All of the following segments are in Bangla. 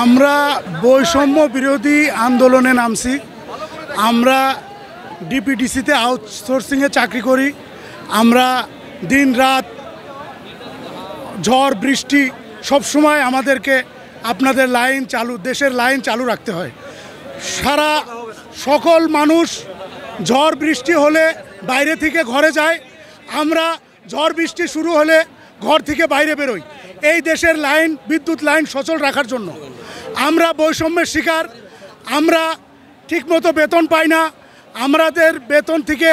আমরা বৈষম্য বিরোধী আন্দোলনে নামছি। আমরা ডিপিডিসিতে আউটসোর্সিংয়ে চাকরি করি। আমরা দিন রাত ঝড় বৃষ্টি সবসময় আমাদেরকে আপনাদের লাইন চালু, দেশের লাইন চালু রাখতে হয়। সকল মানুষ ঝড় বৃষ্টি হলে বাইরে থেকে ঘরে যায়, আমরা ঝড় বৃষ্টি শুরু হলে ঘর থেকে বাইরে বেরোই এই দেশের লাইন, বিদ্যুৎ লাইন সচল রাখার জন্য। আমরা বৈষম্যের শিকার, আমরা ঠিকমতো বেতন পাই না। আমাদের বেতন থেকে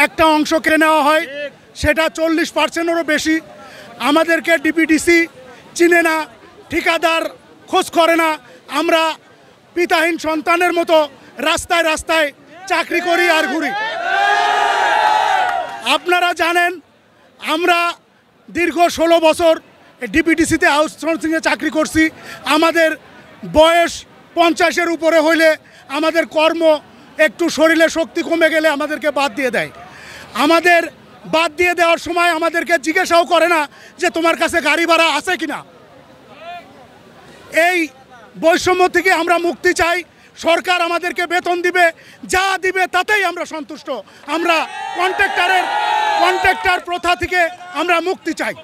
একটা অংশ কেটে নেওয়া হয়, সেটা 40%-এরও বেশি। আমাদেরকে ডিপিডিসি চিনে না, ঠিকাদার খোঁজ করে না। আমরা পিতাহীন সন্তানের মতো রাস্তায় রাস্তায় চাকরি করি আর ঘুরি। আপনারা জানেন আমরা দীর্ঘ 16 বছর ডিপিডিসিতে আউটসোর্সিংয়ে চাকরি করছি। আমাদের বয়স 50-এর উপরে হইলে আমাদের কর্ম একটু শরীরে শক্তি কমে গেলে আমাদেরকে বাদ দিয়ে দেয়। আমাদের বাদ দিয়ে দেওয়ার সময় আমাদেরকে জিজ্ঞাসাও করে না যে তোমার কাছে গাড়ি ভাড়া আছে কিনা। এই বৈষম্য থেকে আমরা মুক্তি চাই। সরকার আমাদেরকে বেতন দিবে, যা দিবে তাতেই আমরা সন্তুষ্ট। আমরা কন্ট্রাক্টর প্রথা থেকে আমরা মুক্তি চাই।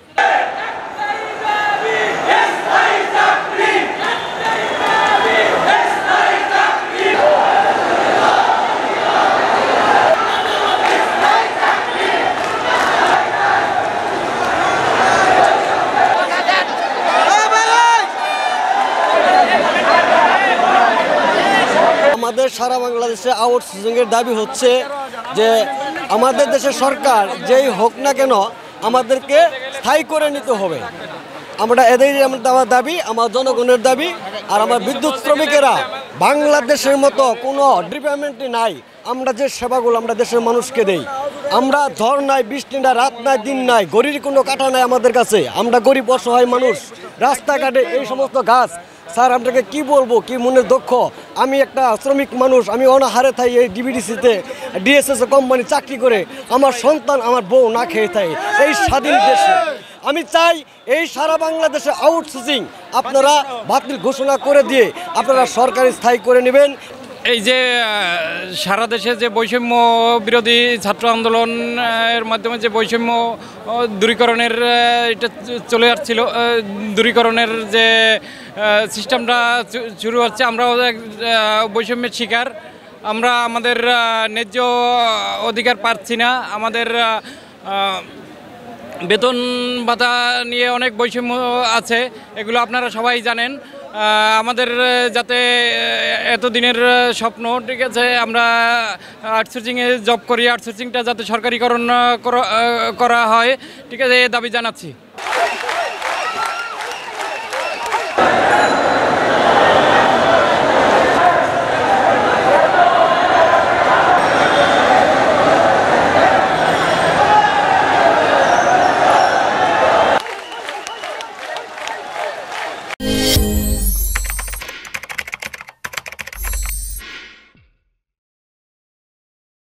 আমাদের সারা বাংলাদেশে আউটসোর্সিংয়ের দাবি হচ্ছে যে আমাদের দেশের সরকার যেই হোক না কেন আমাদেরকে স্থায়ী করে নিতে হবে। আমরা এদেরই আমার দাবি, আমার জনগণের দাবি। আর আমার বিদ্যুৎ শ্রমিকেরা বাংলাদেশের মতো কোনো ডিপার্টমেন্টই নাই। আমরা যে সেবাগুলো আমরা দেশের মানুষকে দেই, আমরা ঝড় নাই, বৃষ্টি নাই, রাত নাই, দিন নাই, গরির কোনো কাটা নাই আমাদের কাছে। আমরা গরিব অসহায় মানুষ, রাস্তাঘাটে এই সমস্ত গাছ। স্যার আপনাকে কি বলবো, কি মনের দুঃখ। আমি একটা শ্রমিক মানুষ, আমি অনাহারে থাই এই ডিবিডিসিতে ডিএসএস কোম্পানি চাকরি করে। আমার সন্তান, আমার বউ না খেয়ে থাই এই স্বাধীন দেশে। আমি চাই এই সারা বাংলাদেশে আউটসোর্সিং আপনারা বাতিল ঘোষণা করে দিয়ে আপনারা সরকারি স্থায়ী করে নেবেন। এই যে সারা দেশে যে বৈষম্য বিরোধী ছাত্র আন্দোলনের মাধ্যমে যে বৈষম্য দূরীকরণের এটা চলে আসছিল, দূরীকরণের যে সিস্টেমটা শুরু হচ্ছে, আমরাও বৈষম্যের শিকার। আমরা আমাদের ন্যায্য অধিকার পাচ্ছি না। আমাদের বেতন ভাতা নিয়ে অনেক বৈষম্য আছে, এগুলো আপনারা সবাই জানেন। আমাদের যাতে এতদিনের স্বপ্ন, ঠিক আছে, আমরা আউটসোর্সিংয়ে জব করি, আউটসোর্সিংটা যাতে সরকারিকরণ করা হয়, ঠিক আছে, এই দাবি জানাচ্ছি।